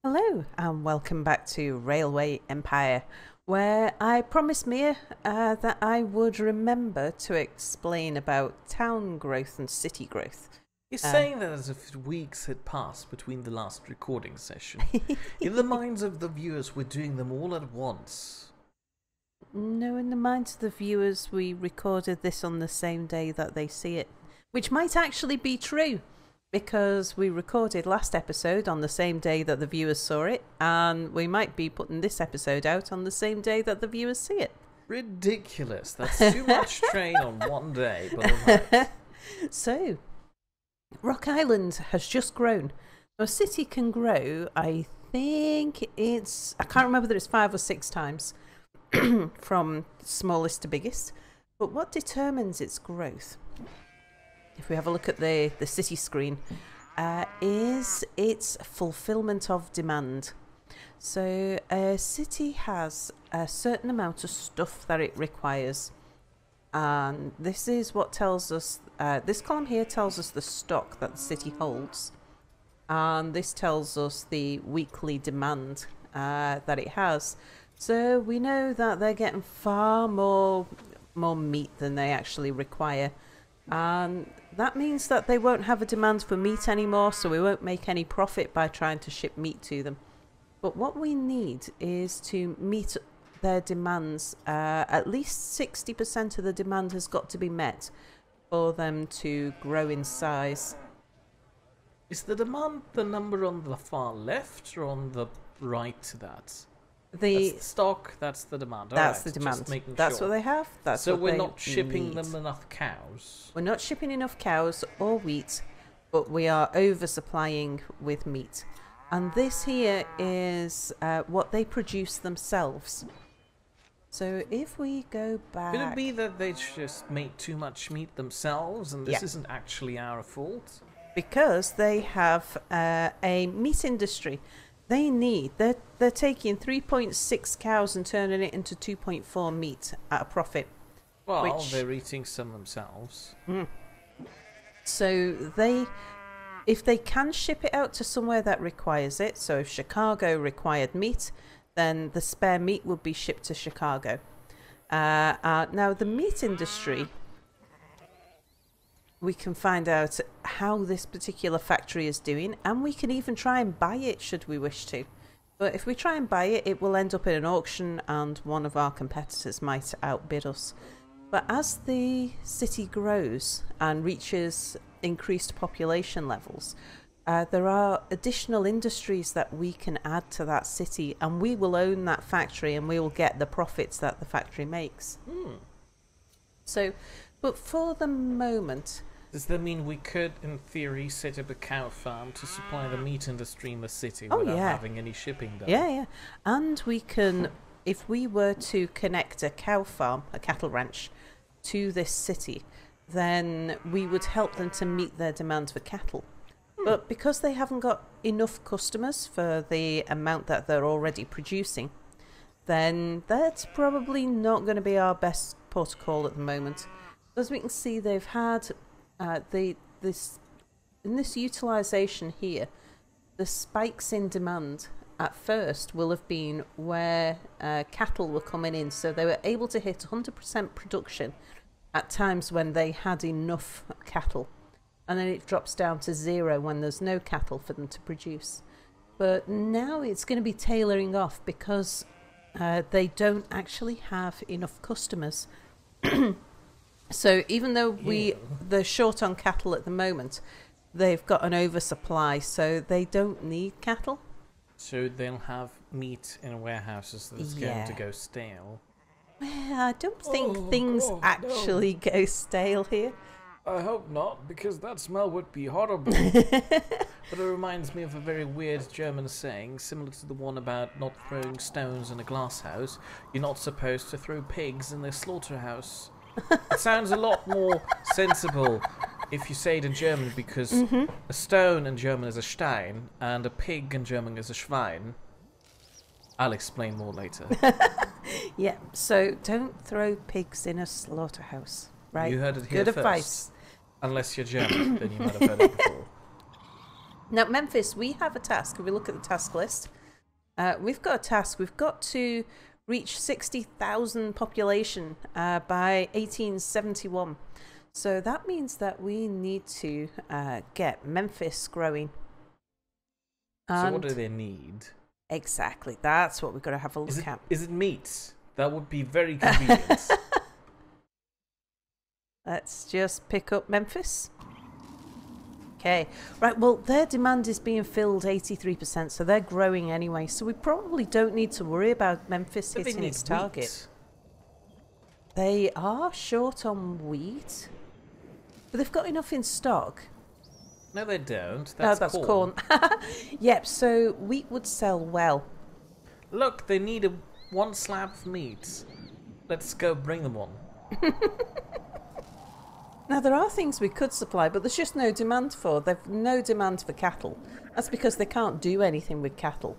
Hello and welcome back to Railway Empire, where I promised Mia that I would remember to explain about town growth and city growth. You're saying that as if weeks had passed between the last recording session. In the minds of the viewers, we're doing them all at once. No, in the minds of the viewers, we recorded this on the same day that they see it, which might actually be true, because we recorded last episode on the same day that the viewers saw it, and we might be putting this episode out on the same day that the viewers see it. Ridiculous. That's too much train on one day, but alright. So, Rock Island has just grown. Now, a city can grow, I think I can't remember whether it's 5 or 6 times from smallest to biggest, but what determines its growth, if we have a look at the city screen, is its fulfillment of demand. So a city has a certain amount of stuff that it requires, and this is what tells us, this column here tells us the stock that the city holds, and this tells us the weekly demand that it has. So we know that they're getting far more meat than they actually require, and that means that they won't have a demand for meat anymore, so we won't make any profit by trying to ship meat to them. But what we need is to meet their demands. At least 60% of the demand has got to be met for them to grow in size. Is the demand the number on the far left or on the right to that? That's the stock, that's the demand. That's the demand. That's what they have. That's so what we're they not shipping need. them enough cows? We're not shipping enough cows or wheat, but we are oversupplying with meat. And this here is what they produce themselves. So if we go back... Could it be that they just make too much meat themselves and this isn't actually our fault? Because they have a meat industry. They're taking 3.6 cows and turning it into 2.4 meat at a profit. Well, they're eating some themselves. So if they can ship it out to somewhere that requires it, so if Chicago required meat, then the spare meat would be shipped to Chicago. Now, the meat industry, we can find out how this particular factory is doing, and we can even try and buy it should we wish to. But if we try and buy it, it will end up in an auction and one of our competitors might outbid us. But as the city grows and reaches increased population levels, there are additional industries that we can add to that city, and we will own that factory and we will get the profits that the factory makes. So, but for the moment... Does that mean we could, in theory, set up a cow farm to supply the meat industry in the city without having any shipping done? Yeah. And we can, if we were to connect a cow farm, a cattle ranch, to this city, then we would help them to meet their demand for cattle. But because they haven't got enough customers for the amount that they're already producing, then that's probably not going to be our best port of call at the moment. As we can see, they've had in this utilization here, the spikes in demand at first will have been where cattle were coming in, so they were able to hit 100% production at times when they had enough cattle, and then it drops down to 0 when there's no cattle for them to produce. But now it's going to be tailoring off because they don't actually have enough customers. So even though they're short on cattle at the moment, they've got an oversupply, so they don't need cattle. So they'll have meat in warehouses that's going to go stale. Well, I don't think things actually go stale here. I hope not, because that smell would be horrible. But it reminds me of a very weird German saying, similar to the one about not throwing stones in a glass house. You're not supposed to throw pigs in a slaughterhouse. It sounds a lot more sensible if you say it in German, because a stone in German is a Stein, and a pig in German is a Schwein. I'll explain more later. Yeah, so don't throw pigs in a slaughterhouse, right? You heard it here Good first. advice. Unless you're German, then you might have heard it before. Now, Memphis, we have a task. If we look at the task list, we've got a task. We've got to reach 60,000 population by 1871. So that means that we need to get Memphis growing. So what do they need? Exactly. That's what we've got to have a look at. Is it meat? That would be very convenient. Let's just pick up Memphis. Okay. Right, well, their demand is being filled 83%, so they're growing anyway. So we probably don't need to worry about Memphis But hitting they its need target. wheat. They are short on wheat, but they've got enough in stock. No, they don't. That's corn. Yep, so wheat would sell well. Look, they need one slab of meat. Let's go bring them one. Now, there are things we could supply, but there's just no demand for. They've no demand for cattle. That's because they can't do anything with cattle.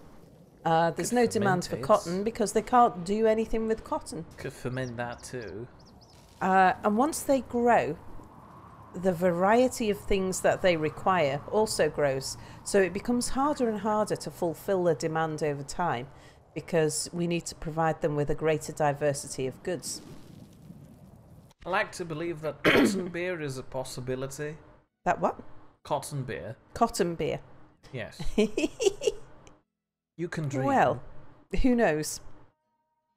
There's no demand for cotton because they can't do anything with cotton. Could ferment that too. And once they grow, the variety of things that they require also grows. So it becomes harder and harder to fulfill the demand over time because we need to provide them with a greater diversity of goods. I like to believe that cotton beer is a possibility. That what? Cotton beer. Cotton beer. Yes. You can dream. Well, who knows?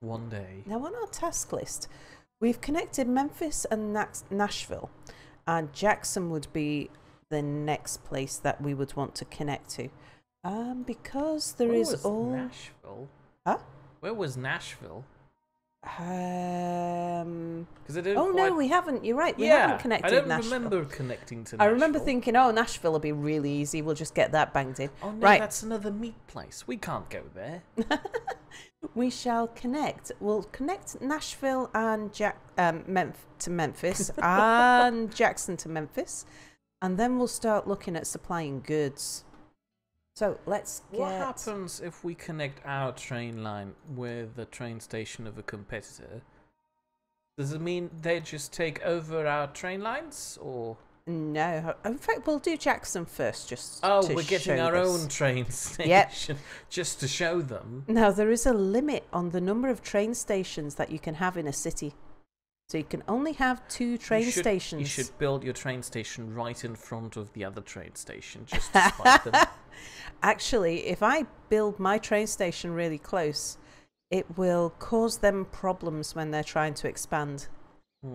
One day. Now on our task list, we've connected Memphis and Nashville, and Jackson would be the next place that we would want to connect to. Because there is all... Nashville? Huh? Where was Nashville? Oh quite... no, we haven't. You're right. We haven't connected Nashville. I don't remember connecting to Nashville. I remember thinking, oh, Nashville will be really easy. We'll just get that banged in. Oh no, right. That's another meat place. We can't go there. We shall connect. We'll connect Nashville and to Memphis and Jackson to Memphis, and then we'll start looking at supplying goods. So let's get... What happens if we connect our train line with the train station of a competitor? Does it mean they just take over our train lines, or...? No. In fact, we'll do Jackson first, just Oh, to we're getting show our this. own train station Yep. just to show them. Now, there is a limit on the number of train stations that you can have in a city. So you can only have 2 train stations. You should build your train station right in front of the other train station, just to spite them. Actually, if I build my train station really close, it will cause them problems when they're trying to expand.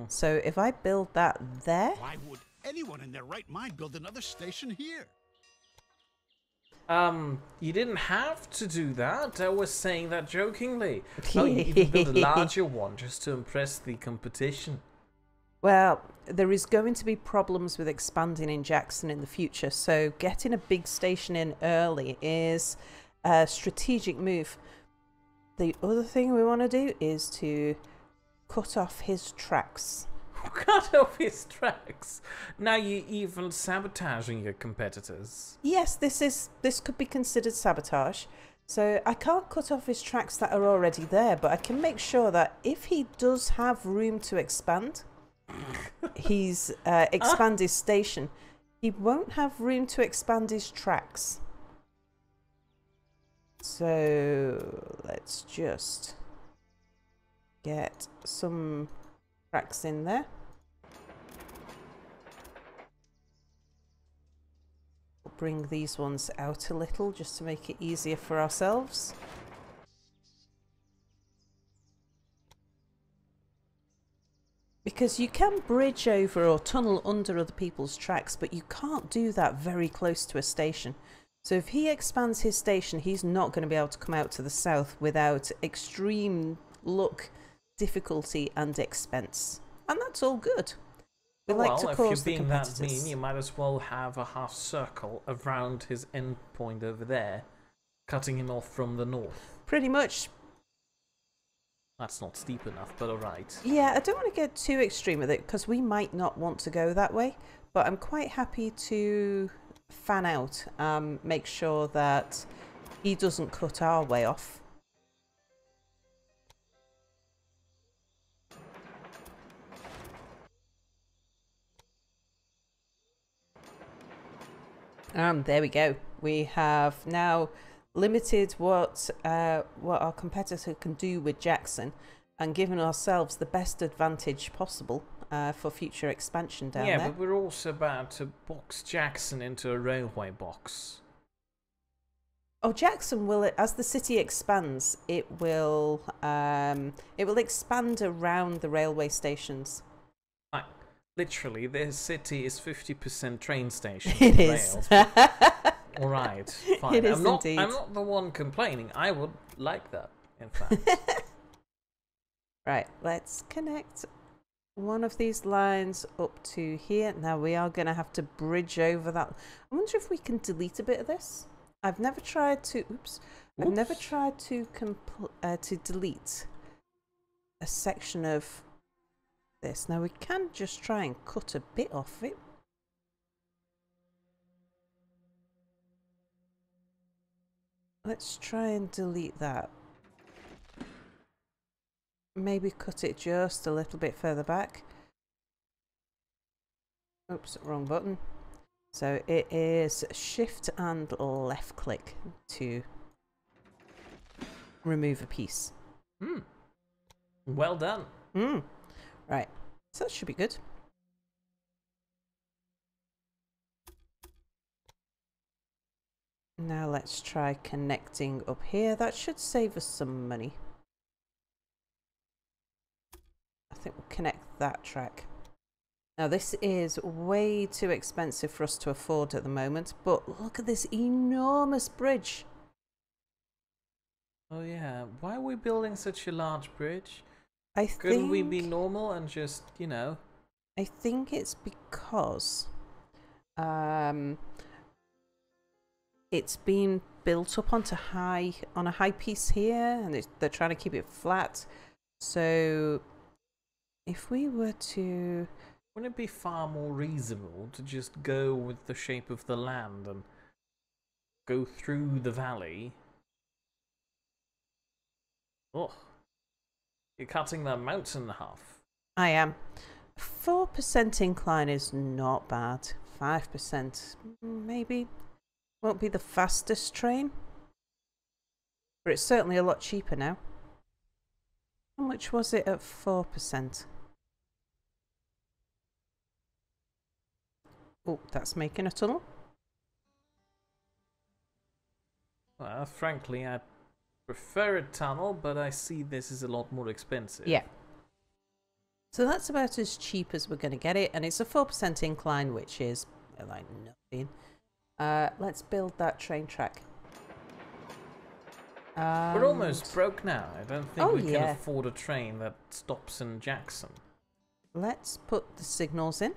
So if I build that there... Why would anyone in their right mind build another station here? You didn't have to do that. I was saying that jokingly. Oh, you can build a larger one just to impress the competition. Well, there is going to be problems with expanding in Jackson in the future, so getting a big station in early is a strategic move. The other thing we want to do is to cut off his tracks. Cut off his tracks. Now you're even sabotaging your competitors. Yes, this could be considered sabotage. So I can't cut off his tracks that are already there, but I can make sure that if he does have room to expand, expand his station, he won't have room to expand his tracks. So let's just get some tracks in there. We'll bring these ones out a little just to make it easier for ourselves. Because you can bridge over or tunnel under other people's tracks, but you can't do that very close to a station. So if he expands his station, he's not going to be able to come out to the south without extreme luck, difficulty and expense. And that's all good. We like to cause the competitors. If you're being that mean, you might as well have a half circle around his end point over there, cutting him off from the north. Pretty much. That's not steep enough, but alright. Yeah, I don't want to get too extreme with it because we might not want to go that way, but I'm quite happy to fan out, make sure that he doesn't cut our way off. And there we go. We have now limited what our competitor can do with Jackson, and given ourselves the best advantage possible for future expansion down there. Yeah, but we're also about to box Jackson into a railway box. Oh, Jackson will, as the city expands, it will expand around the railway stations. Literally, this city is 50% train station. It is. All right, fine. It is indeed. indeed. I'm not the one complaining. I would like that, in fact. Right, let's connect one of these lines up to here. Now we are going to have to bridge over that. I wonder if we can delete a bit of this. I've never tried to. Oops. I've never tried to delete a section of this. Now we can just try and cut a bit off it. Let's try and delete that. Maybe cut it just a little bit further back. Oops, wrong button. So it is shift and left click to remove a piece. Well done. Right, so that should be good. Now let's try connecting up here. That should save us some money. I think we'll connect that track. Now this is way too expensive for us to afford at the moment, but look at this enormous bridge. Oh yeah, why are we building such a large bridge? Couldn't we be normal and just, you know? I think it's because it's been built up onto on a high piece here, and they're trying to keep it flat. So if we were to... Wouldn't it be far more reasonable to just go with the shape of the land and go through the valley? Oh, you're cutting the mountain in half. I am. 4% incline is not bad. 5% maybe. Won't be the fastest train, but it's certainly a lot cheaper now. How much was it at 4%? Oh, that's making a tunnel. Well, frankly, I prefer a tunnel, but I see this is a lot more expensive. Yeah. So that's about as cheap as we're going to get it, and it's a 4% incline, which is like nothing. Let's build that train track. We're almost broke now. I don't think we can yeah. afford a train that stops in Jackson. Let's put the signals in.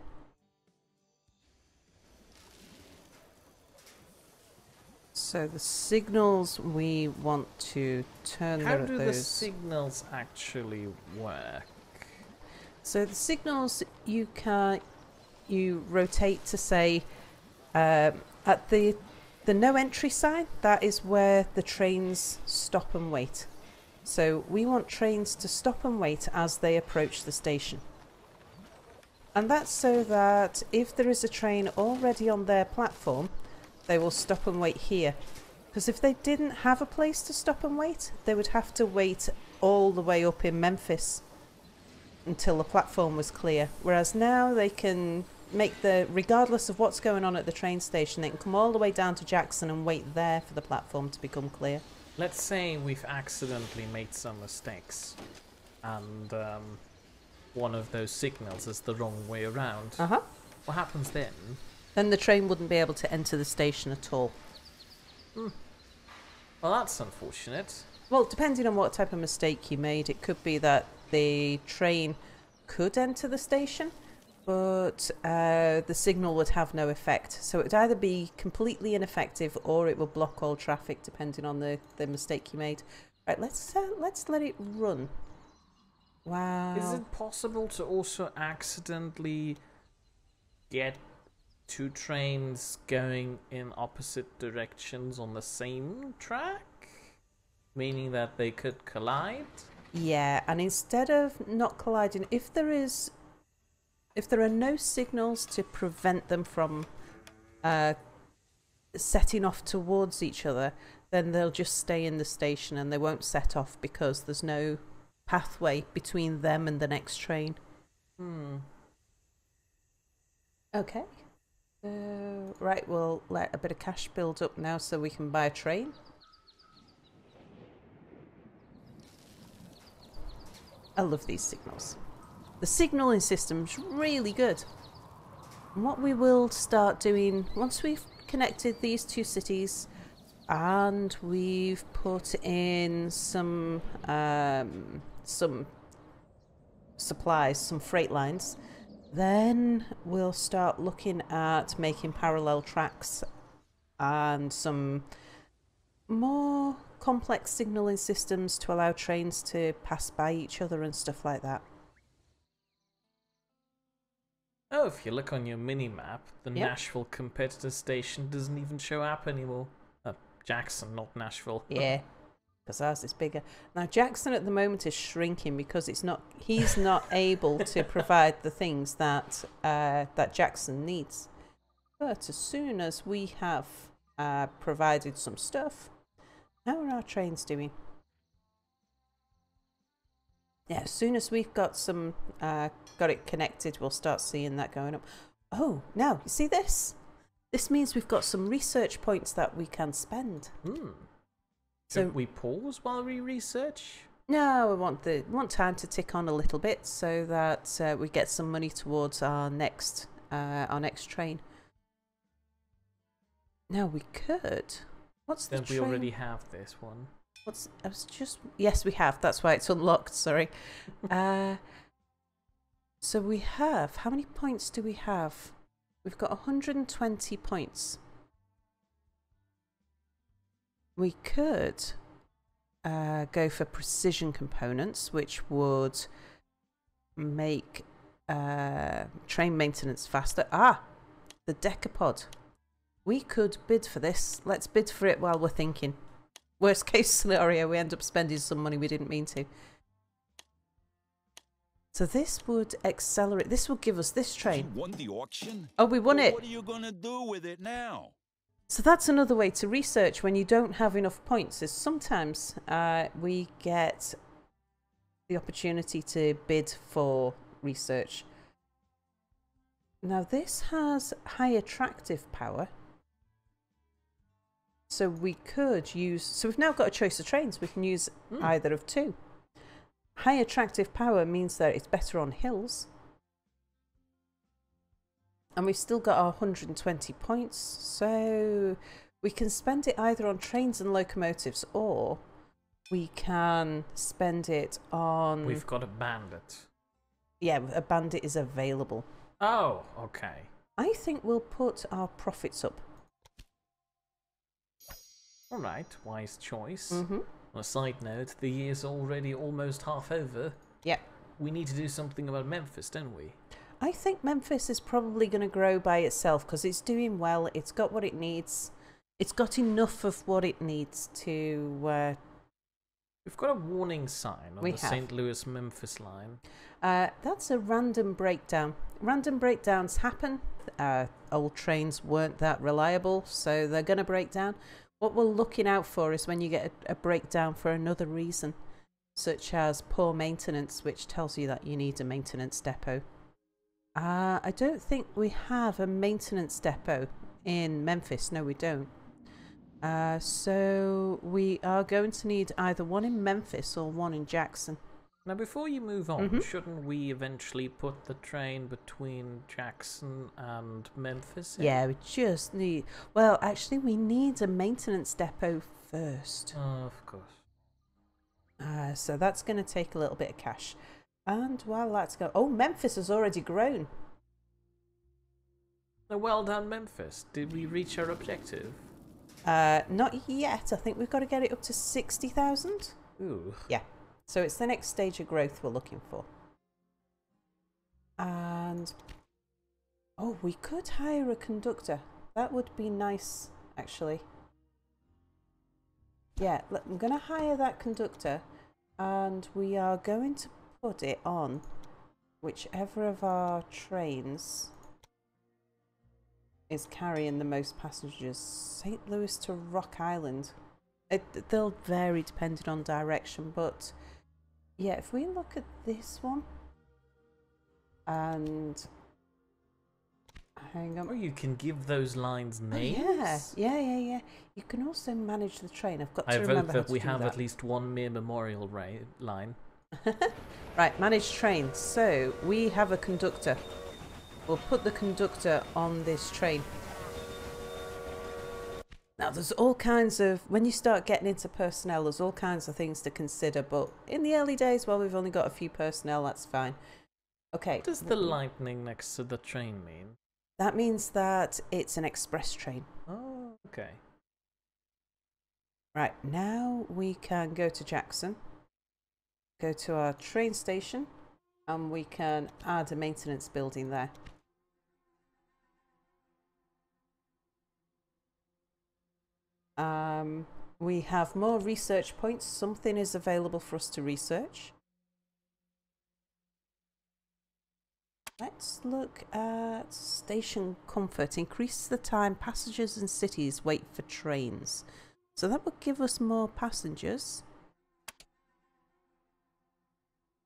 So the signals, we want to turn How do the signals actually work? So the signals, you rotate to say at the no entry sign, that is where the trains stop and wait. So we want trains to stop and wait as they approach the station. And that's so that if there is a train already on their platform, they will stop and wait here. Because if they didn't have a place to stop and wait, they would have to wait all the way up in Memphis until the platform was clear. Whereas now they can make regardless of what's going on at the train station, they can come all the way down to Jackson and wait there for the platform to become clear. Let's say we've accidentally made some mistakes and one of those signals is the wrong way around. What happens then? Then the train wouldn't be able to enter the station at all. Well, that's unfortunate. Well, depending on what type of mistake you made, it could be that the train could enter the station, but the signal would have no effect. So it would either be completely ineffective or it would block all traffic, depending on the mistake you made. Right, let's let it run. Wow. Is it possible to also accidentally get two trains going in opposite directions on the same track? Meaning that they could collide? Yeah, and instead of not colliding, if there are no signals to prevent them from setting off towards each other, then they'll just stay in the station and they won't set off because there's no pathway between them and the next train. Okay. Right, we'll let a bit of cash build up now so we can buy a train. I love these signals. The signalling system's really good. And what we will start doing once we've connected these two cities and we've put in some supplies, some freight lines, then we'll start looking at making parallel tracks and some more complex signalling systems to allow trains to pass by each other and stuff like that. Oh, if you look on your mini-map, the Yep. Nashville competitor station doesn't even show up anymore. Jackson, not Nashville. Yeah, because ours is bigger. Now Jackson at the moment is shrinking because he's not able to provide the things that that Jackson needs. But as soon as we have provided some stuff, how are our trains doing? Yeah, as soon as we've got it connected, we'll start seeing that going up. Oh, now you see this? This means we've got some research points that we can spend. So we pause while we research? No, we want time to tick on a little bit so that we get some money towards our next train. Now we could. What's the Don't we train? already have this one? Yes, we have. That's why it's unlocked. Sorry. So we have. How many points do we have? We've got 120 points. We could go for precision components, which would make train maintenance faster. The decapod. We could bid for this. Let's bid for it while we're thinking. Worst case scenario, we end up spending some money we didn't mean to. So this would accelerate. This will give us this train. You won the auction? Oh, we won it. What are you gonna do with it now? So that's another way to research when you don't have enough points, is sometimes we get the opportunity to bid for research. Now this has high attractive power. So we could use... So we've now got a choice of trains. We can use either of two. High attractive power means that it's better on hills. And we've still got our 120 points. So we can spend it either on trains and locomotives, or we can spend it on... We've got a bandit. Yeah, a bandit is available. Oh, okay. I think we'll put our profits up. Alright, wise choice. On a side note, the year's already almost half over. Yeah. We need to do something about Memphis, don't we? I think Memphis is probably going to grow by itself because it's doing well. It's got what it needs. It's got enough of what it needs to... We've got a warning sign on the St. Louis-Memphis line. That's a random breakdown. Random breakdowns happen. Old trains weren't that reliable, so they're going to break down. What we're looking out for is when you get a breakdown for another reason, such as poor maintenance, which tells you that you need a maintenance depot. I don't think we have a maintenance depot in Memphis. No, we don't. So we are going to need either one in Memphis or one in Jackson. Now, before you move on, shouldn't we eventually put the train between Jackson and Memphis in? Yeah, we just need... Well, actually, we need a maintenance depot first. Oh, of course. So that's going to take a little bit of cash. And while that's going... Oh, Memphis has already grown. Well done, Memphis. Did we reach our objective? Not yet. I think we've got to get it up to 60,000. Ooh. Yeah. So it's the next stage of growth we're looking for. And... Oh, we could hire a conductor. That would be nice, actually. Yeah, I'm going to hire that conductor. And we are going to put it on whichever of our trains is carrying the most passengers? St. Louis to Rock Island. They'll vary depending on direction, but yeah, if we look at this one and hang on. Or you can give those lines names. Yeah. You can also manage the train. I've got to I remember vote how that to we do have that. at least one mere memorial line. Right, manage train. So we have a conductor. We'll put the conductor on this train. Now, there's all kinds of, when you start getting into personnel, there's all kinds of things to consider. But in the early days, well, we've only got a few personnel, that's fine. Okay. What does the lightning next to the train mean? That means that it's an express train. Oh, okay. Right, now we can go to Jackson, go to our train station, and we can add a maintenance building there. We have more research points. Something is available for us to research. Let's look at station comfort. Increase the time passengers and cities wait for trains. So that would give us more passengers.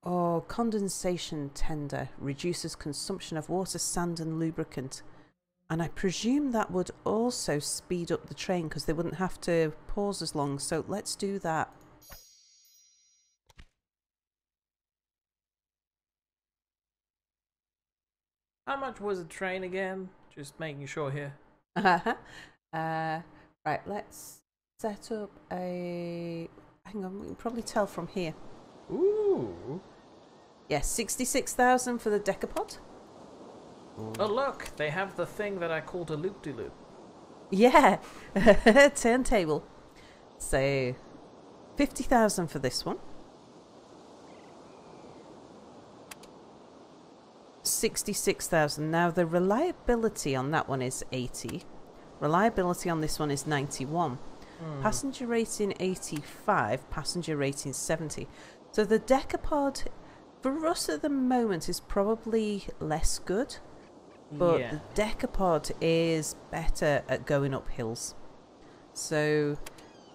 Or condensation tender reduces consumption of water, sand and lubricant. And I presume that would also speed up the train because they wouldn't have to pause as long. So let's do that. How much was a train again? Just making sure here. Right, let's set up a... Hang on, we can probably tell from here. Ooh. Yes, 66,000 for the decapod. Oh look, they have the thing that I called a loop-de-loop. Yeah, turntable. So, 50,000 for this one. 66,000. Now, the reliability on that one is 80. Reliability on this one is 91. Passenger rating 85. Passenger rating 70. So, the decapod, for us at the moment, is probably less good. But yeah. the decapod is better at going up hills. So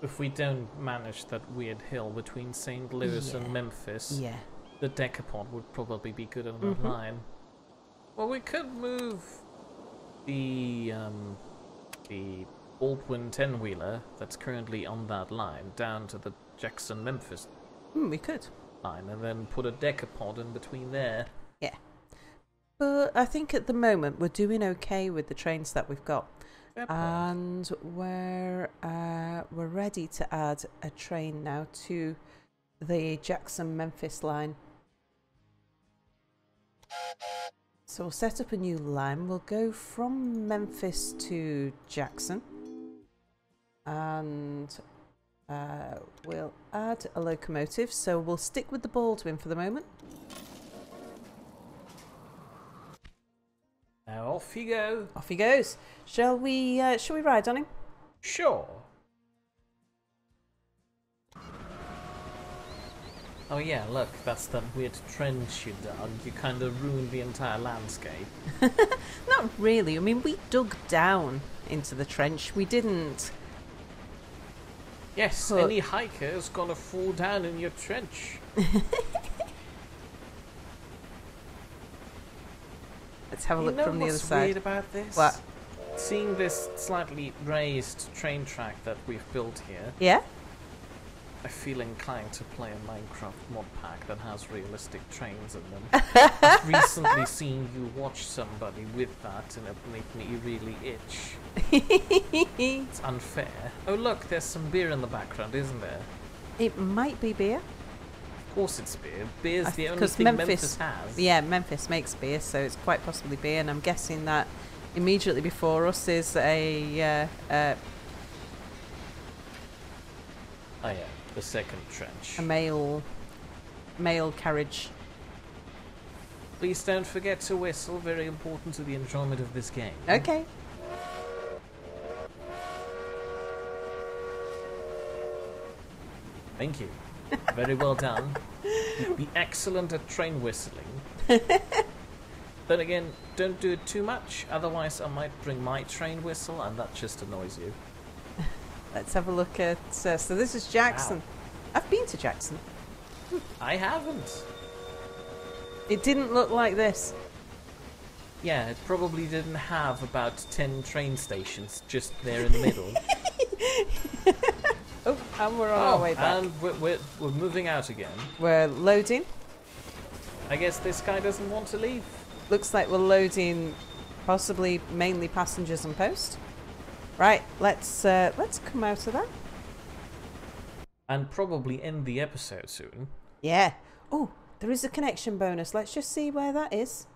If we don't manage that weird hill between St. Louis and Memphis, yeah. the decapod would probably be good on that line. Well, we could move the Baldwin 10-wheeler that's currently on that line down to the Jackson-Memphis We could. line and then put a decapod in between there. Yeah. But I think at the moment we're doing okay with the trains that we've got. Fair point. And we're ready to add a train now to the Jackson-Memphis line. So we'll set up a new line. We'll go from Memphis to Jackson. And we'll add a locomotive. So we'll stick with the Baldwin for the moment. Now off you go. Off he goes. Shall we ride on him? Sure. Oh yeah, look, that's that weird trench you dug. You kind of ruined the entire landscape. Not really. I mean, we dug down into the trench. We didn't... Yes, But- any hiker is gonna fall down in your trench. Let's have a look You know from the other what's side. weird about this? What? Seeing this slightly raised train track that we've built here, Yeah? I feel inclined to play a Minecraft mod pack that has realistic trains in them. I've recently seen you watch somebody with that and it made me really itch. It's unfair. Oh look, there's some beer in the background, isn't there? It might be beer. Of course it's beer. Beer's the only 'Cause thing Memphis has. Yeah, Memphis makes beer, so it's quite possibly beer. And I'm guessing that immediately before us is a Oh yeah, the second trench. mail carriage. Please don't forget to whistle, very important to the enjoyment of this game. Okay. Thank you. Very well done. You'd be excellent at train whistling. Then again, don't do it too much, otherwise I might bring my train whistle and that just annoys you. Let's have a look at... so this is Jackson. Wow. I've been to Jackson. I haven't. It didn't look like this. Yeah, it probably didn't have about 10 train stations just there in the middle. Oh, and we're on our way back. And we're moving out again. We're loading. I guess this guy doesn't want to leave. Looks like we're loading possibly mainly passengers and post. Right, let's come out of that. And probably end the episode soon. Yeah. Oh, there is a connection bonus. Let's just see where that is.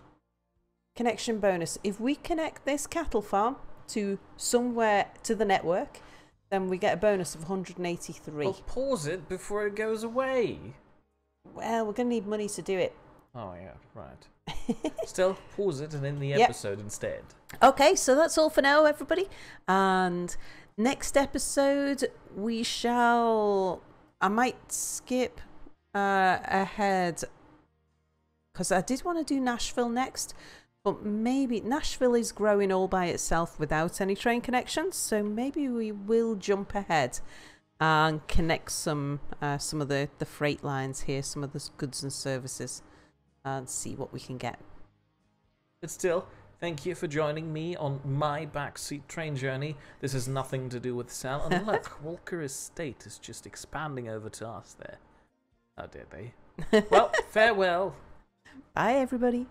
Connection bonus. If we connect this cattle farm to somewhere to the network, then we get a bonus of 183. Well, pause it before it goes away. Well, we're going to need money to do it. Oh, yeah, right. Still, pause it and end the episode instead. Okay, so that's all for now, everybody. And next episode, we shall... I might skip ahead because I did want to do Nashville next. But maybe Nashville is growing all by itself without any train connections, so maybe we will jump ahead and connect some of the freight lines here, some of the goods and services, and see what we can get. But still, thank you for joining me on my backseat train journey. This has nothing to do with Sal. And look, Walker Estate is just expanding over to us there. How dare they? Well, farewell. Bye, everybody.